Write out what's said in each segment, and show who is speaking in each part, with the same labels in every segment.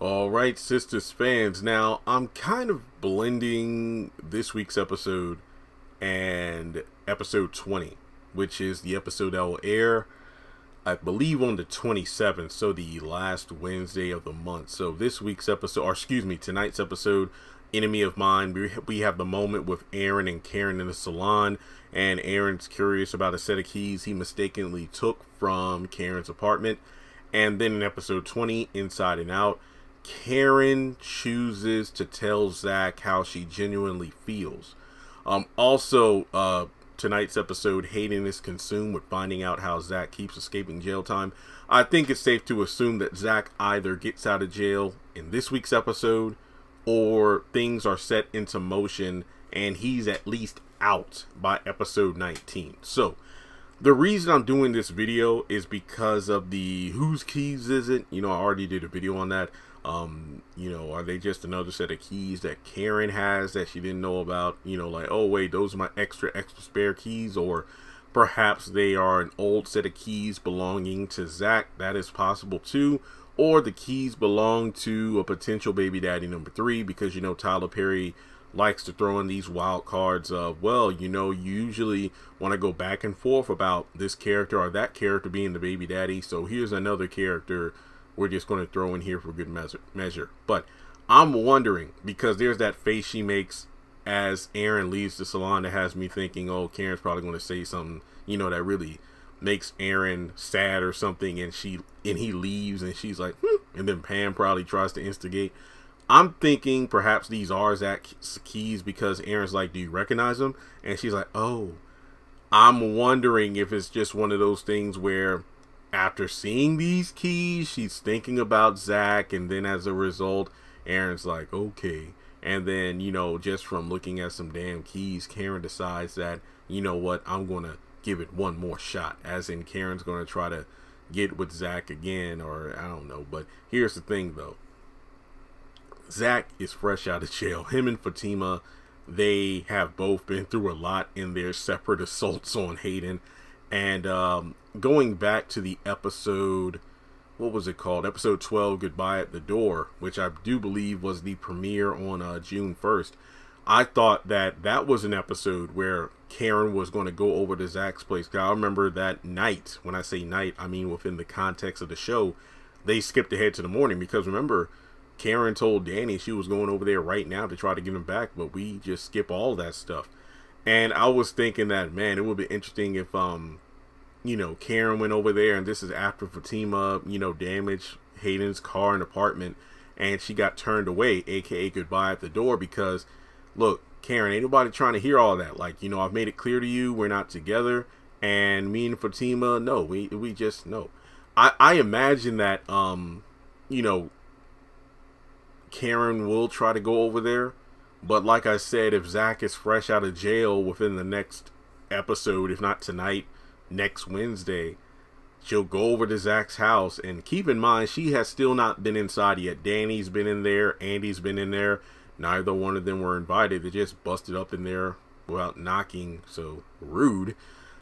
Speaker 1: All right, Sistas fans. Now, I'm kind of blending this week's episode and episode 20, which is the episode that will air, I believe, on the 27th, so the last Wednesday of the month. So this week's episode, or excuse me, tonight's episode, Enemy of Mine, we have the moment with Aaron and Karen in the salon, and Aaron's curious about a set of keys he mistakenly took from Karen's apartment. And then in episode 20, Inside and Out, Karen chooses to tell Zach how she genuinely feels. Tonight's episode, Hayden is consumed with finding out how Zach keeps escaping jail time. I think it's safe to assume that Zach either gets out of jail in this week's episode, or things are set into motion and he's at least out by episode 19. So the reason I'm doing this video is because of the whose keys is it? I already did a video on that. Are they just another set of keys that Karen has that she didn't know about? Like, oh wait, those are my extra spare keys, or perhaps they are an old set of keys belonging to Zach. That is possible too. Or the keys belong to a potential baby daddy number 3, because Tyler Perry likes to throw in these wild cards of, you usually want to go back and forth about this character or that character being the baby daddy, so here's another character we're just going to throw in here for good measure. But I'm wondering, because there's that face she makes as Aaron leaves the salon that has me thinking, oh, Karen's probably going to say something, that really makes Aaron sad or something, and he leaves and she's like, and then Pam probably tries to instigate. I'm thinking perhaps these are Zach's keys, because Aaron's like, do you recognize them? And she's like, oh. I'm wondering if it's just one of those things where after seeing these keys, she's thinking about Zach, and then as a result, Aaron's like, okay. And then, just from looking at some damn keys, Karen decides that, what, I'm going to give it one more shot. As in, Karen's going to try to get with Zach again, or I don't know. But here's the thing, though. Zach is fresh out of jail. Him and Fatima, they have both been through a lot in their separate assaults on Hayden. And going back to the episode, what was it called? Episode 12, Goodbye at the Door, which I do believe was the premiere on June 1st. I thought that was an episode where Karen was going to go over to Zach's place. I remember that night. When I say night, I mean within the context of the show, they skipped ahead to the morning, because remember, Karen told Danny she was going over there right now to try to get him back, but we just skip all that stuff. And I was thinking that, man, it would be interesting if, Karen went over there, and this is after Fatima, damaged Hayden's car and apartment, and she got turned away, aka Goodbye at the Door, because, look, Karen, ain't nobody trying to hear all that. Like, I've made it clear to you, we're not together, and me and Fatima, no, we just, no. I imagine that, Karen will try to go over there. But like I said, if Zach is fresh out of jail within the next episode, if not tonight, next Wednesday, she'll go over to Zach's house. And keep in mind, she has still not been inside yet. Danny's been in there. Andy's been in there. Neither one of them were invited. They just busted up in there without knocking. So rude.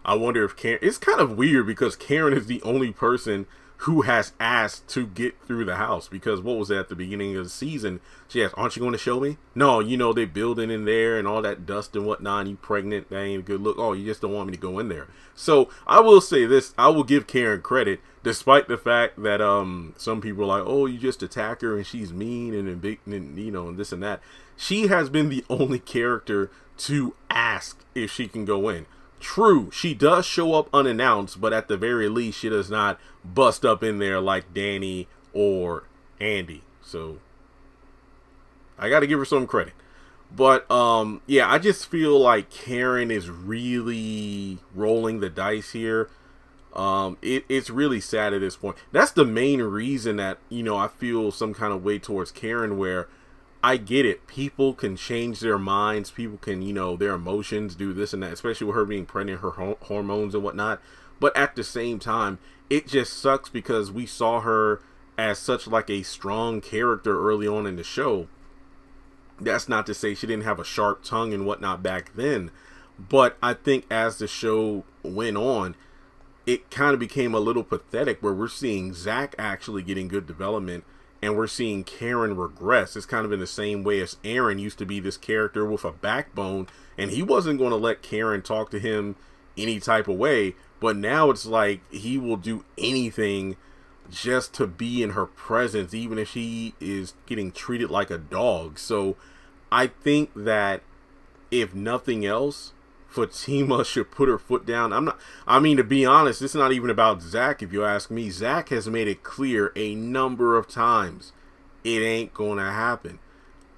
Speaker 1: I wonder if Karen... It's kind of weird, because Karen is the only person who has asked to get through the house, because what was it at the beginning of the season? She asked, aren't you going to show me? No, they building in there and all that dust and whatnot, and you pregnant, that ain't a good look. Oh, you just don't want me to go in there. So I will say this, I will give Karen credit, despite the fact that some people are like, oh, you just attack her and she's mean and big, and this and that. She has been the only character to ask if she can go in. True, she does show up unannounced, but at the very least, she does not bust up in there like Danny or Andy. So I got to give her some credit. But I just feel like Karen is really rolling the dice here. It's really sad at this point. That's the main reason that, I feel some kind of way towards Karen, where I get it. People can change their minds. People can, their emotions do this and that, especially with her being pregnant, her hormones and whatnot. But at the same time, it just sucks, because we saw her as such like a strong character early on in the show. That's not to say she didn't have a sharp tongue and whatnot back then. But I think as the show went on, it kind of became a little pathetic, where we're seeing Zach actually getting good development and we're seeing Karen regress. It's kind of in the same way as Aaron used to be this character with a backbone, and he wasn't going to let Karen talk to him any type of way, but now it's like he will do anything just to be in her presence, even if she is getting treated like a dog. So I think that if nothing else, Fatima should put her foot down. To be honest, it's not even about Zac. If you ask me, Zac has made it clear a number of times it ain't gonna happen.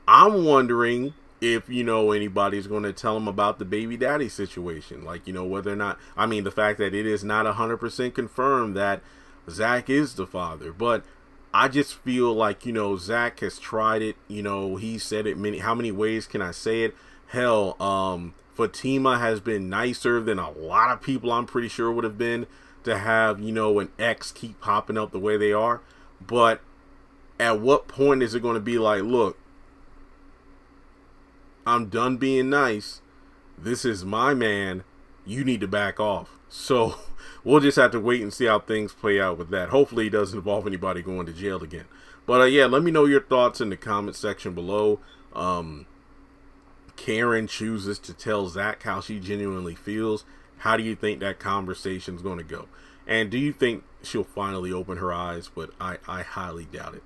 Speaker 1: I'm wondering if, anybody's going to tell him about the baby daddy situation. Like, whether or not, the fact that it is not 100% confirmed that Zac is the father. But I just feel like, Zac has tried it. He said it how many ways can I say it? Hell, Fatima has been nicer than a lot of people I'm pretty sure would have been to have, an ex keep popping up the way they are. But at what point is it going to be like, look, I'm done being nice. This is my man. You need to back off. So we'll just have to wait and see how things play out with that. Hopefully it doesn't involve anybody going to jail again. But yeah, let me know your thoughts in the comment section below. Karen chooses to tell Zac how she genuinely feels. How do you think that conversation is going to go? And do you think she'll finally open her eyes? But I highly doubt it.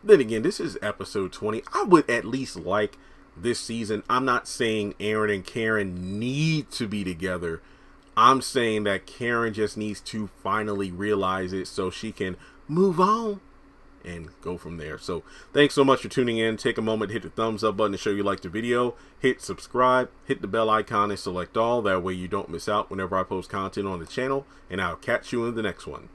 Speaker 1: Then again, this is episode 20. I would at least like this season. I'm not saying Aaron and Karen need to be together. I'm saying that Karen just needs to finally realize it so she can move on and go from there. So thanks so much for tuning in. Take a moment to hit the thumbs up button to show you like the video. Hit subscribe, hit the bell icon and select all. That way you don't miss out whenever I post content on the channel. And I'll catch you in the next one.